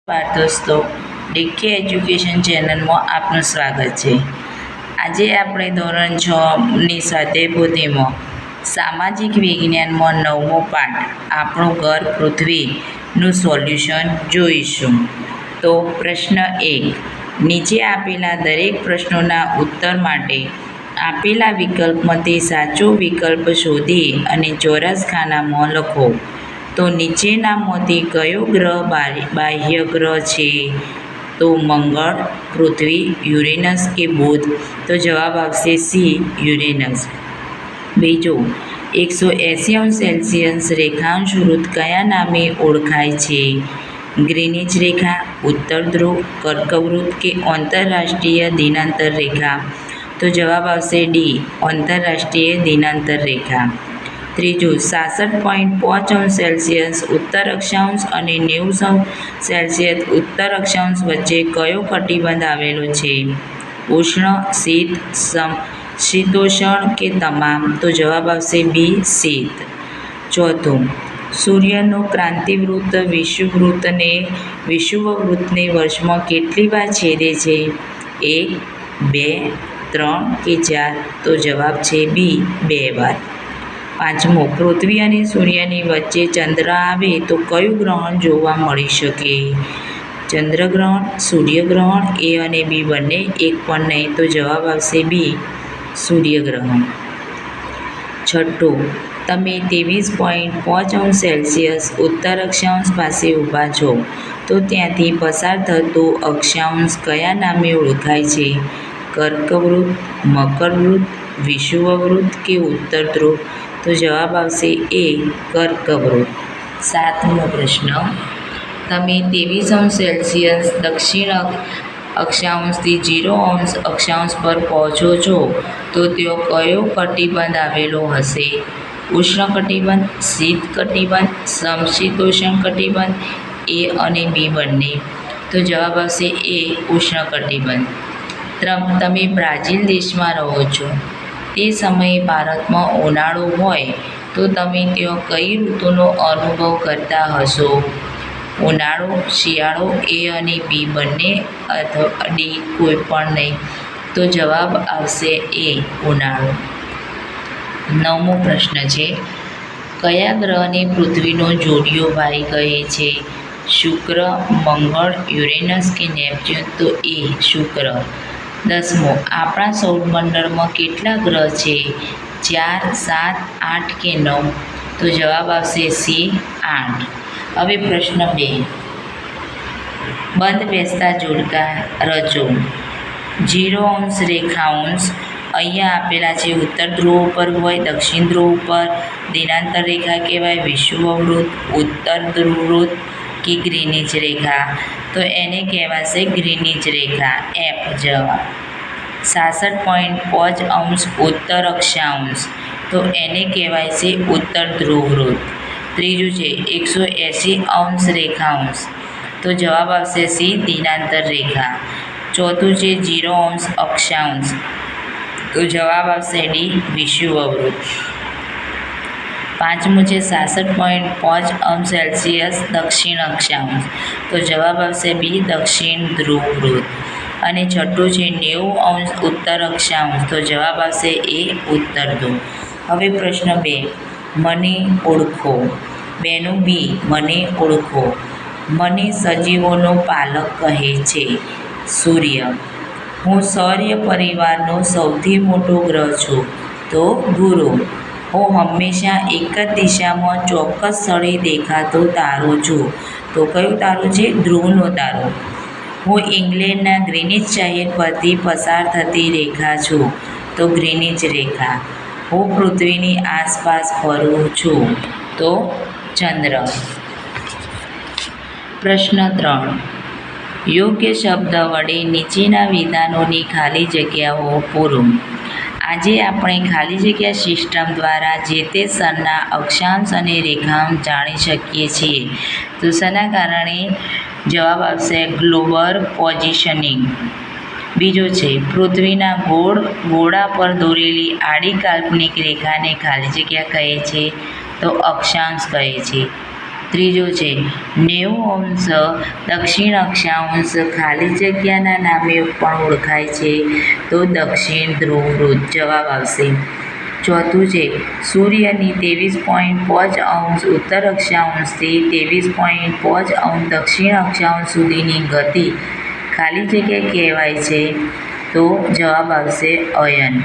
દોસ્તો, decay education ચેનલમાં આપનું સ્વાગત છે. આજે આપણે ધોરણ 6ની સ્વાધ્યાય પોથીમાં સામાજિક વિજ્ઞાનમાં 9મો પાઠ આપણું ઘર પૃથ્વીનું સોલ્યુશન જોઈશું. તો પ્રશ્ન 1. નીચે આપેલા દરેક પ્રશ્નોના ઉત્તર માટે આપેલા વિકલ્પમાંથી સાચો વિકલ્પ શોધી અને ચોરસ ખાનામાં લખો. તો નીચેનામાંથી કયો ગ્રહ બાહ્ય ગ્રહ છે? તો મંગળ, પૃથ્વી, યુરેનસ કે બુધ? તો જવાબ આવશે સી, યુરેનસ. બીજો, 180° રેખાંશ વૃત્ત કયા નામે ઓળખાય છે? ગ્રીનિચ રેખા, ઉત્તર ધ્રુવ, કર્કવૃત્ત કે આંતરરાષ્ટ્રીય દિનાંતર રેખા? તો જવાબ આવશે ડી, આંતરરાષ્ટ્રીય દિનાંતર રેખા. ત્રીજું, 66.5° ઉત્તર અક્ષાંશ અને 90° ઉત્તર અક્ષાંશ વચ્ચે કયો કટિબંધ આવેલો છે? ઉષ્ણ, શીત, શીતોષ્ણ કે તમામ? તો જવાબ આવશે બી, શીત. ચોથું, સૂર્યનું ક્રાંતિવૃત્ત વિષુવવૃત્તને વર્ષમાં કેટલી વાર છેદે છે? 1, 2, 3 કે 4? તો જવાબ છે બી, 2 વાર. પાંચમું, પૃથ્વી અને સૂર્યની વચ્ચે ચંદ્ર આવે તો કયું ગ્રહણ જોવા મળી શકે? ચંદ્રગ્રહણ, સૂર્યગ્રહણ? એ અને બી બંને, એક પણ નહીં. તો જવાબ આવશે બી, સૂર્યગ્રહણ. છઠ્ઠું, તમે 23.5° ઉત્તર અક્ષાંશ પાસે ઊભા છો તો ત્યાંથી પસાર થતું અક્ષાંશ કયા નામે ઓળખાય છે? કર્કવૃત્ત, મકરવૃત્ત, વિષુવવૃત્ત કે ઉત્તર ધ્રુવ? તો જવાબ આવશે એ, કર્કવૃત્ત. સાતમો પ્રશ્ન, તમે 23° દક્ષિણ અક્ષાંશથી 0° અક્ષાંશ પર પહોંચો છો તો ત્યાં કયો કટિબંધ આવેલો હશે? ઉષ્ણ કટિબંધ, શીત કટિબંધ, સમશીતોષ્ણ કટિબંધ? એ અને બી બંને? તો જવાબ આવશે એ, ઉષ્ણ કટિબંધ. તમે બ્રાઝિલ દેશમાં રહો છો. તે સમયે ભારતમાં ઉનાળો હોય તો તમે ત્યાં કઈ ઋતુનો અનુભવ કરતા હશો? ઉનાળો, શિયાળો? એ અને બી બંને અથવા ડી કોઈ પણ નહીં? તો જવાબ આવશે એ, ઉનાળો. નવમો પ્રશ્ન છે, કયા ગ્રહને પૃથ્વીનો જોડિયો ભાઈ કહે છે? શુક્ર, મંગળ, યુરેનસ કે નેપચ્યુન? તો એ, શુક્ર. 10મો, આપણા સૌરમંડળમાં કેટલા ગ્રહ છે? 4, 7, 8 કે 9? તો જવાબ આવશે સી, 8. હવે પ્રશ્ન 2. બંધ બેસતા જોડકા રચો. 0° રેખાંશ અહીંયા આપેલા છે. ઉત્તર ધ્રુવ ઉપર હોય, દક્ષિણ ધ્રુવ ઉપર દિનાંતર રેખા કહેવાય. વિષુવવૃત્ત, ઉત્તર ધ્રુવવૃત્ત કે ગ્રીનિચ રેખા? તો એને કહેવાશે ગ્રીનિચ રેખા, એફ જવાબ. 66.5° ઉત્તર અક્ષાંશ? તો એને કહેવાય છે ઉત્તર ધ્રુવવૃત્ત. ત્રીજું છે 180° રેખાંશ? તો જવાબ આવશે સી, દિનાંતર રેખા. ચોથું છે 0° અક્ષાંશ? તો જવાબ આવશે ડી, વિષુવવૃત્ત. પાંચમું છે 66.5° દક્ષિણ અક્ષાંશ? તો જવાબ આવશે બી, દક્ષિણ ધ્રુવવૃત્ત. અને છઠ્ઠું છે 90° ઉત્તર અક્ષાંશ? તો જવાબ આવશે એ, ઉત્તર ધ્રુવ. હવે પ્રશ્ન 2. મને ઓળખો. બેનું બી, મને ઓળખો. મને સજીવોનો પાલક કહે છે. સૂર્ય. હું સૌર પરિવારનો સૌથી મોટો ગ્રહ છું. તો ગુરુ. હું હંમેશા એક જ દિશામાં ચોક્કસ સ્થળે દેખાતો તારો છું. તો કયો તારો છે? ધ્રુવનો તારો. હું ઇંગ્લેન્ડના ગ્રીનિચ શહેર પરથી પસાર થતી રેખા છું. તો ગ્રીનિચ રેખા. હું પૃથ્વીની આસપાસ ફરું છું. તો ચંદ્ર. પ્રશ્ન 3. યોગ્ય શબ્દ વડે નીચેના વિધાનોની ખાલી જગ્યાઓ પૂરો. આજે આપણે ખાલી જગ્યા સિસ્ટમ દ્વારા જે તે સ્થળના અક્ષાંશ અને રેખાંશ જાણી શકીએ છીએ. તો શેના કારણે? જવાબ આવશે ગ્લોબલ પોઝિશનિંગ. બીજો છે, પૃથ્વીના ગોળા પર દોરેલી આડી કાલ્પનિક રેખાને ખાલી જગ્યા કહે છે. તો અક્ષાંશ કહે છે. ત્રીજો છે 90° દક્ષિણ અક્ષાંશ ખાલી જગ્યાના નામે પણ ઓળખાય છે તો દક્ષિણ ધ્રુવ વૃત્ત. જવાબ આવશે. ચોથું છે સૂર્યની 23.5° ઉત્તર અક્ષાંશથી 23.5° દક્ષિણ અક્ષાંશ સુધીની ગતિ ખાલી જગ્યા કહેવાય છે તો જવાબ આવશે અયન.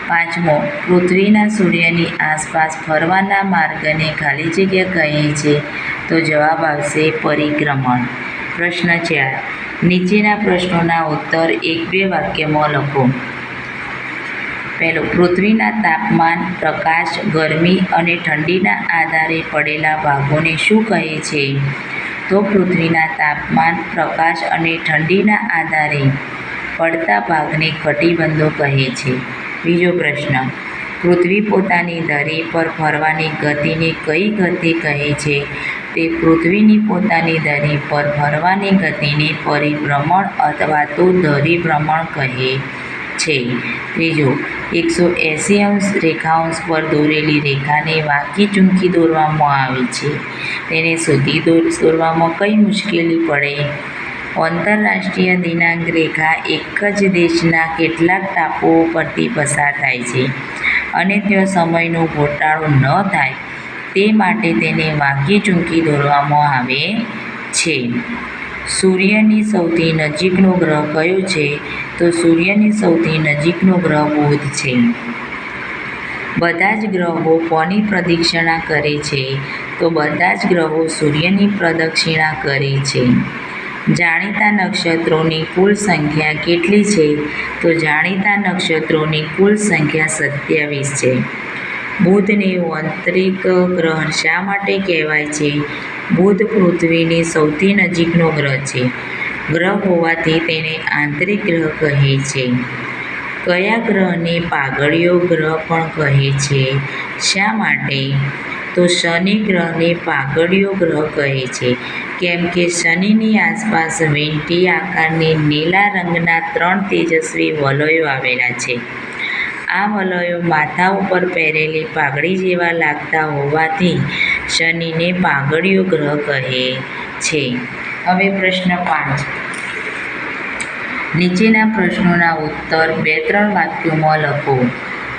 પાંચમો પૃથ્વીના સૂર્યની આસપાસ ફરવાના માર્ગને ખાલી જગ્યા કહે છે તો જવાબ આવશે પરિક્રમણ. પ્રશ્ન 4. નીચેના પ્રશ્નોના ઉત્તર 1-2 વાક્યમાં લખો. પહેલો, પૃથ્વીના તાપમાન, પ્રકાશ, ગરમી અને ઠંડીના આધારે પડેલા ભાગોને શું કહે છે? તો પૃથ્વીના તાપમાન, પ્રકાશ અને ઠંડીના આધારે પડતા ભાગને કટિબંધો કહે છે. બીજો પ્રશ્ન, પૃથ્વી પોતાની ધરી પર ફરવાની ગતિને કઈ ગતિ કહે છે? તે પૃથ્વીની પોતાની ધરી પર ફરવાની ગતિને પરિભ્રમણ અથવા તો ધરીભ્રમણ કહે છે. ત્રીજો, 180° રેખાંશ પર દોરેલી રેખાને વાંકી ચૂંકી દોરવામાં આવી છે. તેને સીધી દોરવામાં કઈ મુશ્કેલી પડે? આંતરરાષ્ટ્રીય દિનાંક રેખા એક જ દેશના કેટલાક ટાપુઓ પરથી પસાર થાય છે અને ત્યાં સમયનો ઘોટાળો ન થાય તે માટે તેને વાંકી ચૂંકી દોરવામાં આવે છે. સૂર્યની સૌથી નજીકનો ગ્રહ કયો છે? તો સૂર્યની સૌથી નજીકનો ગ્રહ બુધ છે. બધા જ ગ્રહો કોની પ્રદક્ષિણા કરે છે? તો બધા જ ગ્રહો સૂર્યની પ્રદક્ષિણા કરે છે. જાણીતા નક્ષત્રોની કુલ સંખ્યા કેટલી છે? તો જાણીતા નક્ષત્રોની કુલ સંખ્યા 27 છે. બુધને આંતરિક ગ્રહ શા માટે કહેવાય છે? બુધ પૃથ્વીની સૌથી નજીકનો ગ્રહ છે. ગ્રહ હોવાથી તેને આંતરિક ગ્રહ કહે છે. કયા ગ્રહને પાગળિયો ગ્રહ પણ કહે છે? શા માટે? તો શનિ ગ્રહને પાગળિયો ગ્રહ કહે છે કેમ કે શનિની આસપાસ વીંટી આકારની નીલા રંગના 3 તેજસ્વી વલયો આવેલા છે. આ વલયો માથા ઉપર પહેરેલી પાઘડી જેવા લાગતા હોવાથી શનિને પાગળિયો ગ્રહ કહે છે. હવે પ્રશ્ન 5. નીચેના પ્રશ્નોના ઉત્તર 2-3 વાક્યોમાં લખો.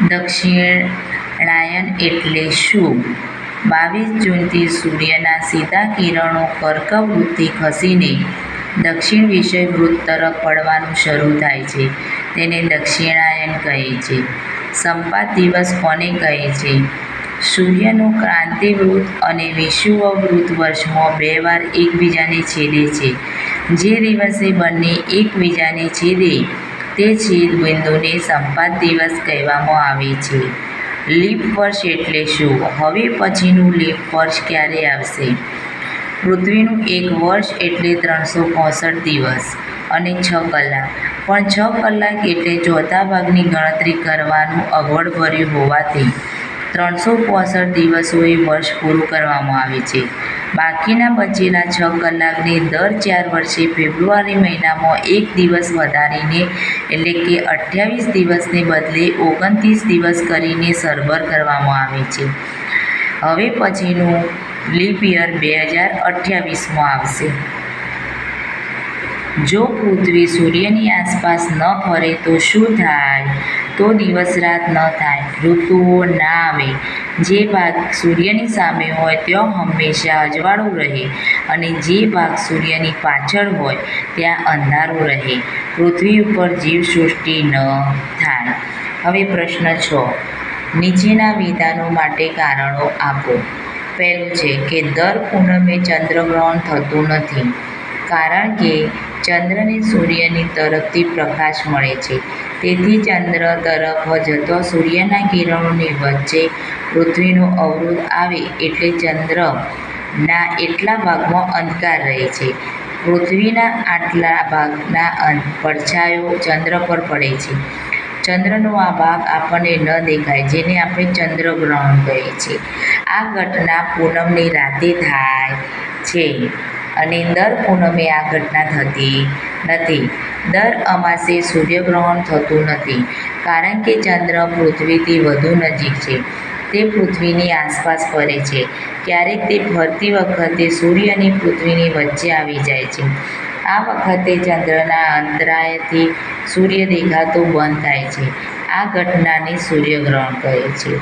દક્ષિણાયન એટલે શું? 22 જૂનથી સૂર્યના સીધા કિરણો કર્કવૃત્તથી ખસીને દક્ષિણ વિષુવવૃત્ત તરફ પડવાનું શરૂ થાય છે તેને દક્ષિણાયન કહે છે. સંપાત દિવસ કોને કહે છે? સૂર્યનું ક્રાંતિવૃત્ત અને વિષુવવૃત્ત વર્ષમાં 2 વાર એકબીજાને છેદે છે. જે દિવસે બંને એકબીજાને છેદે તે છેદ બિંદુને સંપાત દિવસ કહેવામાં આવે છે. લીપ વર્ષ એટલે શું? હવે પછીનું લીપ વર્ષ ક્યારે આવશે? પૃથ્વીનું એક વર્ષ એટલે 365 દિવસ અને 6 કલાક. પણ 6 કલાક એટલે ચોથા ભાગની ગણતરી કરવાનું અગવડભર્યું હોવાથી 365 દિવસોએ વર્ષ પૂરું કરવામાં આવે છે. બાકીના બચેલા 6 કલાકને દર 4 વર્ષે ફેબ્રુઆરી મહિનામાં 1 દિવસ વધારીને એટલે કે 28 દિવસને બદલે 29 દિવસ કરીને સરભર કરવામાં આવે છે. હવે પછીનું લીપ યર 2028માં આવશે. જો પૃથ્વી સૂર્યની આસપાસ ન ફરે તો શું થાય? તો દિવસ રાત ન થાય, ઋતુઓ ના આવે. જે ભાગ સૂર્યની સામે હોય ત્યાં હંમેશા અજવાળું રહે અને જે ભાગ સૂર્યની પાછળ હોય ત્યાં અંધારું રહે. પૃથ્વી ઉપર જીવસૃષ્ટિ ન થાય. હવે પ્રશ્ન 6. નીચેના વિધાનો માટે કારણો આપો. પહેલું છે કે દર પૂનમે ચંદ્રગ્રહણ થતું નથી કારણ કે ચંદ્રને સૂર્યની તરફથી પ્રકાશ મળે છે. તેથી ચંદ્ર તરફ જતો સૂર્યના કિરણોની વચ્ચે પૃથ્વીનો અવરોધ આવે એટલે ચંદ્રના એટલા ભાગમાં અંધકાર રહે છે. પૃથ્વીના આટલા ભાગના પડછાયો ચંદ્ર પર પડે છે. ચંદ્રનો આ ભાગ આપણને ન દેખાય જેને આપણે ચંદ્રગ્રહણ કહીએ છીએ. આ ઘટના પૂનમની રાતે થાય છે અને દર પૂનમે આ ઘટના થતી નથી. દર અમાસે સૂર્યગ્રહણ થતું નથી કારણ કે ચંદ્ર પૃથ્વીથી વધુ નજીક છે. તે પૃથ્વીની આસપાસ ફરે છે. ક્યારેક તે ફરતી વખતે સૂર્ય અને પૃથ્વીની વચ્ચે આવી જાય છે. આ વખતે ચંદ્રના અંતરાયથી સૂર્ય દેખાતો બંધ થાય છે. આ ઘટનાને સૂર્યગ્રહણ કહે છે.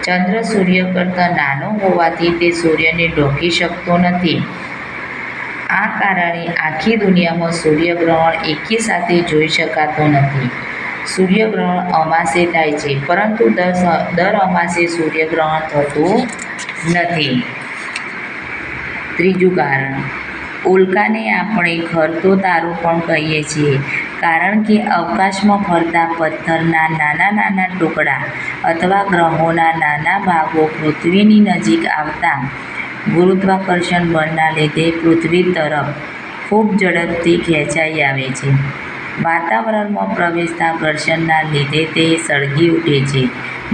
ચંદ્ર સૂર્ય કરતાં નાનો હોવાથી તે સૂર્યને ઢોકી શકતો નથી. આ કારણે આખી દુનિયામાં સૂર્યગ્રહણ એકી સાથે જોઈ શકાતો નથી. સૂર્યગ્રહણ અમાસે થાય છે, પરંતુ દર અમાસે સૂર્યગ્રહણ થતું નથી. ત્રીજું કારણ, ઉલ્કાને આપણે ખરતો તારો પણ કહીએ છીએ, કારણ કે અવકાશમાં ફરતા પથ્થરના નાના નાના ટુકડા અથવા ગ્રહોના નાના ભાગો પૃથ્વીની નજીક આવતા ગુરુત્વાકર્ષણ બળના લીધે પૃથ્વી તરફ ખૂબ ઝડપથી ખેંચાઈ આવે છે. વાતાવરણમાં પ્રવેશતા ઘર્ષણના લીધે તે સળગી ઉઠે છે,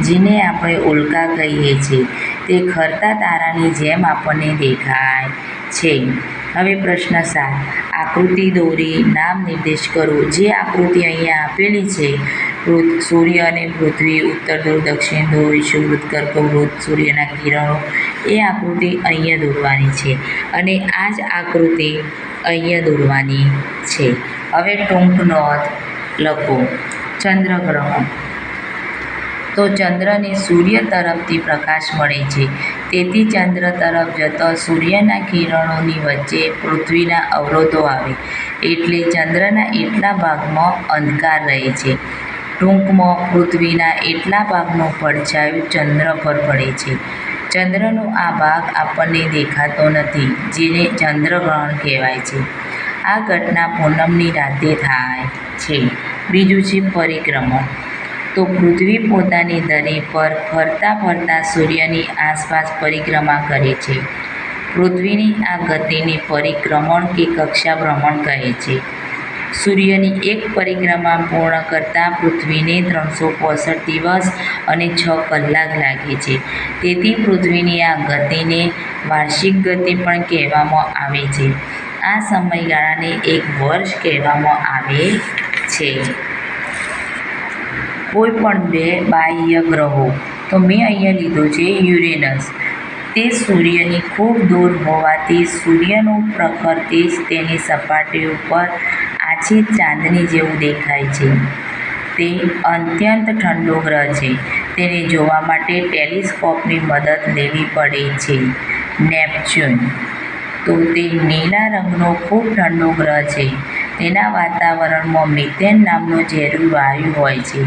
જેને આપણે ઉલ્કા કહીએ છીએ. તે ખરતા તારાની જેમ આપણને દેખાય છે. હવે પ્રશ્ન 7. આકૃતિ દોરી નામ નિર્દેશ કરો. જે આકૃતિ અહીંયા આપેલી છે, સૂર્ય અને પૃથ્વી, ઉત્તર ધ્રુવ, દક્ષિણ ધ્રુવ, વિષુવવૃત્ત, કર્કવૃત્ત, સૂર્યના કિરણો, એ આકૃતિ અહીંયા દોરવાની છે અને આ જ આકૃતિ અહીંયા દોરવાની છે. હવે ટૂંક નોંધ લખો. ચંદ્રગ્રહણ. તો ચંદ્રને સૂર્ય તરફથી પ્રકાશ મળે છે, તેથી ચંદ્ર તરફ જતા સૂર્યના કિરણોની વચ્ચે પૃથ્વીના અવરોધો આવે, એટલે ચંદ્રના એટલા ભાગમાં અંધકાર રહે છે. ટૂંકમાં પૃથ્વીના એટલા ભાગનું પડછાયું ચંદ્ર પર પડે છે. ચંદ્રનો આ ભાગ આપણને દેખાતો નથી, જેને ચંદ્રગ્રહણ કહેવાય છે. આ ઘટના પૂનમની રાતે થાય છે. બીજું છે પરિક્રમણ. તો પૃથ્વી પોતાની ધરી પર ફરતા ફરતા સૂર્યની આસપાસ પરિક્રમા કરે છે. પૃથ્વીની આ ગતિને પરિક્રમણ કે કક્ષાભ્રમણ કહે છે. સૂર્યની એક પરિક્રમા પૂર્ણ કરતાં પૃથ્વીને 365 દિવસ અને 6 કલાક લાગે છે. તેથી પૃથ્વીની આ ગતિને વાર્ષિક ગતિ પણ કહેવામાં આવે છે. આ સમયગાળાને એક વર્ષ કહેવામાં આવે છે. કોઈ પણ 2 બાહ્ય ગ્રહો. તો મેં અહીંયા લીધો છે યુરેનસ. તે સૂર્યની ખૂબ દૂર હોવાથી સૂર્યનું પ્રખર તેજ તેની સપાટી ઉપર આછી ચાંદની જેવું દેખાય છે. તે અત્યંત ઠંડો ગ્રહ છે. તેને જોવા માટે ટેલિસ્કોપની મદદ લેવી પડે છે. નેપચ્યુન. તો તે નીલા રંગનો ખૂબ ઠંડો ગ્રહ છે. તેના વાતાવરણમાં મિથેન નામનો ઝેરી વાયુ હોય છે.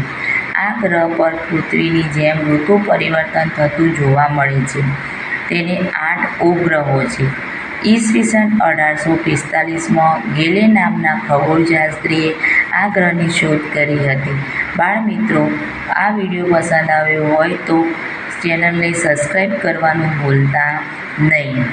આ ગ્રહ પર પૃથ્વીની જેમ ઋતુ પરિવર્તન થતું જોવા મળે છે. તેને 8 ઉપગ્રહો છે. ઈસવીસન 1845માં ગેલે નામના ખગોળશાસ્ત્રીએ આ ગ્રહની શોધ કરી હતી. બાળમિત્રો, આ વિડીયો પસંદ આવ્યો હોય તો ચેનલને સબસ્ક્રાઈબ કરવાનું ભૂલતા નહીં.